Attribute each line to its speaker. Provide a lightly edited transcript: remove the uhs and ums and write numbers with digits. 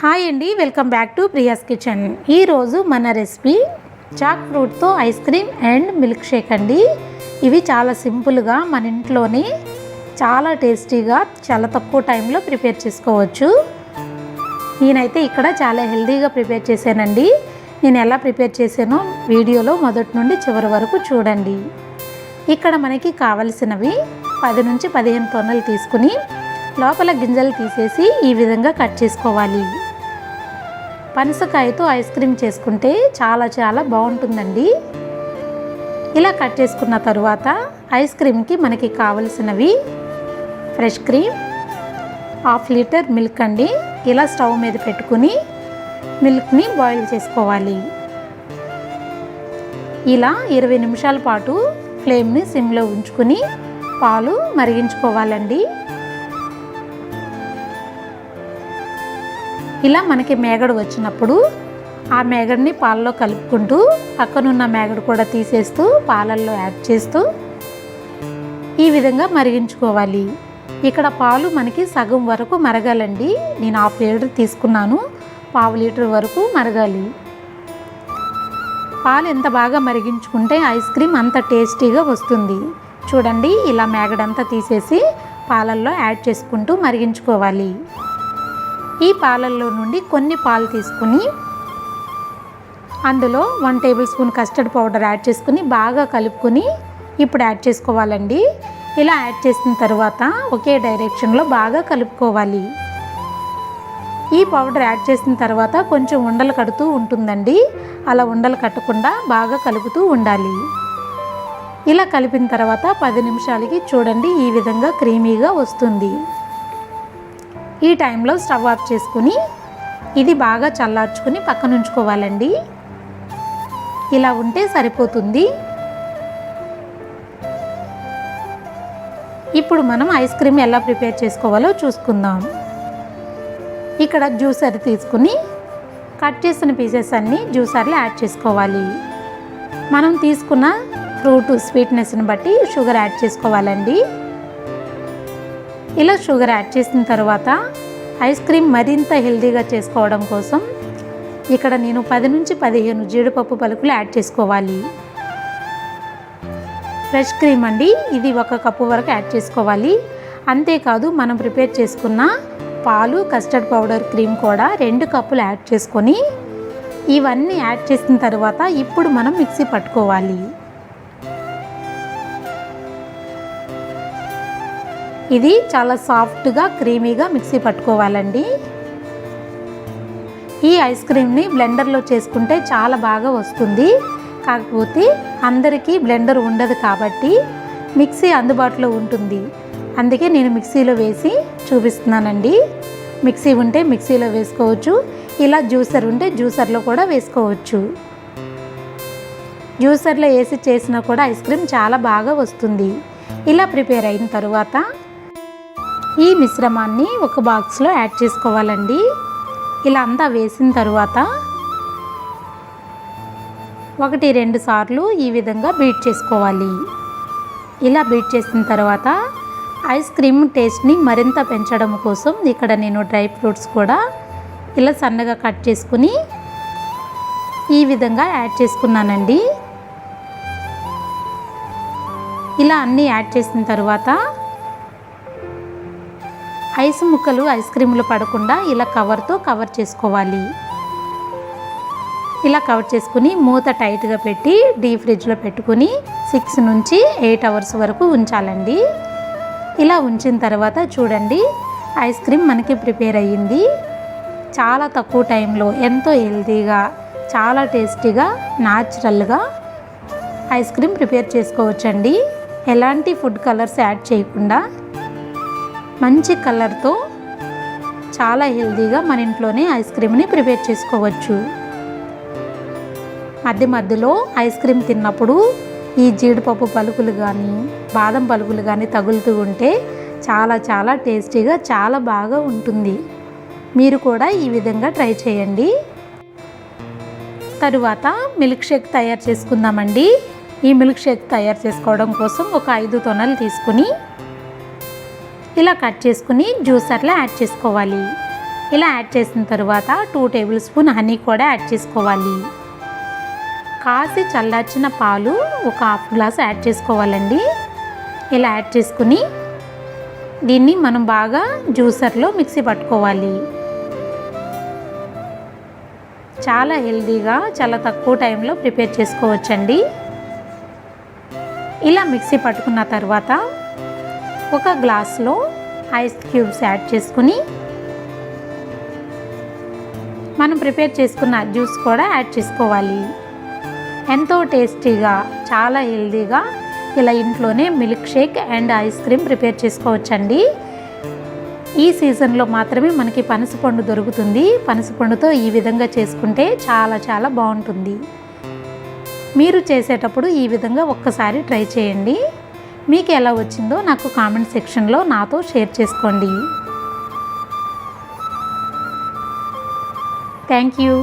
Speaker 1: Hi అండి, welcome back to Priya's kitchen. ఈరోజు మన రెసిపీ జాక్ ఫ్రూట్తో ice cream and milk shake అండి. ఇవి చాలా సింపుల్గా మన ఇంట్లోనే చాలా టేస్టీగా చాలా తక్కువ టైంలో ప్రిపేర్ చేసుకోవచ్చు. నేనైతే ఇక్కడ చాలా హెల్తీగా ప్రిపేర్ చేశానండి. నేను ఎలా ప్రిపేర్ చేశానో వీడియోలో మొదటి నుండి చివరి వరకు చూడండి. ఇక్కడ మనకి కావలసినవి 10 నుంచి 15 తొనలు తీసుకుని లోపల గింజలు తీసేసి ఈ విధంగా కట్ చేసుకోవాలి. పనసకాయతో ఐస్ క్రీమ్ చేసుకుంటే చాలా బాగుంటుందండి. ఇలా కట్ చేసుకున్న తరువాత ఐస్ క్రీమ్కి మనకి కావలసినవి ఫ్రెష్ క్రీమ్, 1/2 లీటర్ మిల్క్ అండి. ఇలా స్టవ్ మీద పెట్టుకుని మిల్క్ని బాయిల్ చేసుకోవాలి. ఇలా 20 నిమిషాల పాటు ఫ్లేమ్ని సిమ్లో ఉంచుకుని పాలు మరిగించుకోవాలండి. ఇలా మనకి మేగడ వచ్చినప్పుడు ఆ మేగడని పాలలో కలుపుకుంటూ పక్కనున్న మేగడ కూడా తీసేస్తూ పాలల్లో యాడ్ చేస్తూ ఈ విధంగా మరిగించుకోవాలి. ఇక్కడ పాలు మనకి సగం వరకు మరగాలండి. నేను 1/2 లీటర్ తీసుకున్నాను, 1/2 లీటర్ వరకు మరగాలి. పాలు ఎంత బాగా మరిగించుకుంటే ఐస్ క్రీమ్ అంత టేస్టీగా వస్తుంది. చూడండి, ఇలా మేగడంతా తీసేసి పాలల్లో యాడ్ చేసుకుంటూ మరిగించుకోవాలి. ఈ పాలల్లో నుండి కొన్ని పాలు తీసుకుని అందులో 1 table spoon custard powder add చేసుకుని బాగా కలుపుకొని ఇప్పుడు యాడ్ చేసుకోవాలండి. ఇలా యాడ్ చేసిన తర్వాత ఒకే డైరెక్షన్లో బాగా కలుపుకోవాలి. ఈ పౌడర్ యాడ్ చేసిన తర్వాత కొంచెం ఉండలు కడుతూ ఉంటుందండి. అలా ఉండలు కట్టకుండా బాగా కలుపుతూ ఉండాలి. ఇలా కలిపిన తర్వాత 10 నిమిషాలకి చూడండి ఈ విధంగా క్రీమీగా వస్తుంది. ఈ టైంలో స్టవ్ ఆఫ్ చేసుకుని ఇది బాగా చల్లార్చుకుని పక్కన ఉంచుకోవాలండి. ఇలా ఉంటే సరిపోతుంది. ఇప్పుడు మనం ఐస్ క్రీమ్ ఎలా ప్రిపేర్ చేసుకోవాలో చూసుకుందాం. ఇక్కడ జ్యూసర్ తీసుకుని కట్ చేసిన పీసెస్ అన్నీ జ్యూసర్లో యాడ్ చేసుకోవాలి. మనం తీసుకున్న ఫ్రూట్ స్వీట్నెస్ని బట్టి షుగర్ యాడ్ చేసుకోవాలండి. ఇలా షుగర్ యాడ్ చేసిన తర్వాత ఐస్ క్రీమ్ మరింత హెల్తీగా చేసుకోవడం కోసం ఇక్కడ నేను 10 నుంచి 15 జీడిపప్పు పలుకులు యాడ్ చేసుకోవాలి. ఫ్రెష్ క్రీమ్ అండి, ఇది 1 కప్పు వరకు యాడ్ చేసుకోవాలి. అంతేకాదు మనం ప్రిపేర్ చేసుకున్న పాలు, కస్టర్డ్ పౌడర్, క్రీమ్ కూడా 2 కప్పులు యాడ్ చేసుకొని ఇవన్నీ యాడ్ చేసిన తర్వాత ఇప్పుడు మనం మిక్సీ పట్టుకోవాలి. ఇది చాలా సాఫ్ట్గా క్రీమీగా మిక్సీ పట్టుకోవాలండి. ఈ ఐస్ క్రీమ్ని బ్లెండర్లో చేసుకుంటే చాలా బాగా వస్తుంది. కాకపోతే అందరికీ బ్లెండర్ ఉండదు కాబట్టి మిక్సీ అందుబాటులో ఉంటుంది. అందుకే నేను మిక్సీలో వేసి చూపిస్తున్నానండి. మిక్సీ ఉంటే మిక్సీలో వేసుకోవచ్చు, ఇలా జ్యూసర్ ఉంటే జ్యూసర్లో కూడా వేసుకోవచ్చు. జ్యూసర్లో వేసి చేసినా కూడా ఐస్ క్రీమ్ చాలా బాగా వస్తుంది. ఇలా ప్రిపేర్ అయిన తర్వాత ఈ మిశ్రమాన్ని ఒక బాక్స్లో యాడ్ చేసుకోవాలండి. ఇలా అంతా వేసిన తర్వాత 1-2 సార్లు ఈ విధంగా బీట్ చేసుకోవాలి. ఇలా బీట్ చేసిన తర్వాత ఐస్ క్రీమ్ టేస్ట్ని మరింత పెంచడం కోసం ఇక్కడ నేను డ్రై ఫ్రూట్స్ కూడా ఇలా సన్నగా కట్ చేసుకుని ఈ విధంగా యాడ్ చేసుకున్నానండి. ఇలా అన్నీ యాడ్ చేసిన తర్వాత ఐస్ ముక్కలు ఐస్ క్రీమ్లో పడకుండా ఇలా కవర్తో కవర్ చేసుకోవాలి. ఇలా కవర్ చేసుకుని మూత టైట్గా పెట్టి డీప్ ఫ్రిడ్జ్లో పెట్టుకుని 6 నుంచి 8 అవర్స్ వరకు ఉంచాలండి. ఇలా ఉంచిన తర్వాత చూడండి ఐస్ క్రీమ్ మనకి ప్రిపేర్ అయ్యింది. చాలా తక్కువ టైంలో ఎంతో హెల్తీగా, చాలా టేస్టీగా, న్యాచురల్గా ఐస్ క్రీమ్ ప్రిపేర్ చేసుకోవచ్చండి. ఎలాంటి ఫుడ్ కలర్స్ యాడ్ చేయకుండా మంచి కలర్తో చాలా హెల్తీగా మన ఇంట్లోనే ఐస్ క్రీమ్ని ప్రిపేర్ చేసుకోవచ్చు. మధ్యలో ఐస్ క్రీమ్ తిన్నప్పుడు ఈ జీడిపప్పు పలుకులు కానీ బాదం పలుకులు కానీ తగులుతూ ఉంటే చాలా టేస్టీగా చాలా బాగా ఉంటుంది. మీరు కూడా ఈ విధంగా ట్రై చేయండి. తరువాత మిల్క్ షేక్ తయారు చేసుకుందామండి. ఈ మిల్క్ షేక్ తయారు చేసుకోవడం కోసం ఒక 5 తొనలు తీసుకుని ఇలా కట్ చేసుకుని జ్యూసర్లో యాడ్ చేసుకోవాలి. ఇలా యాడ్ చేసిన తర్వాత 2 టేబుల్ స్పూన్ హనీ కూడా యాడ్ చేసుకోవాలి. కాసి చల్లార్చిన పాలు ఒక హాఫ్ గ్లాస్ యాడ్ చేసుకోవాలండి. ఇలా యాడ్ చేసుకుని దీన్ని మనం బాగా జ్యూసర్లో మిక్సీ పట్టుకోవాలి. చాలా హెల్తీగా చాలా తక్కువ టైంలో ప్రిపేర్ చేసుకోవచ్చండి. ఇలా మిక్సీ పట్టుకున్న తర్వాత ఒక గ్లాస్లో ఐస్ క్యూబ్స్ యాడ్ చేసుకుని మనం ప్రిపేర్ చేసుకున్న జ్యూస్ కూడా యాడ్ చేసుకోవాలి. ఎంతో టేస్టీగా చాలా హెల్తీగా ఇలా ఇంట్లోనే milk shake and ice cream prepare చేసుకోవచ్చండి. ఈ సీజన్లో మాత్రమే మనకి పనసపండు దొరుకుతుంది. పనసపండుతో ఈ విధంగా చేసుకుంటే చాలా చాలా బాగుంటుంది. మీరు చేసేటప్పుడు ఈ విధంగా ఒక్కసారి ట్రై చేయండి. మీకు ఎలా వచ్చిందో నాకు కామెంట్ సెక్షన్లో నాతో షేర్ చేసుకోండి. Thank you.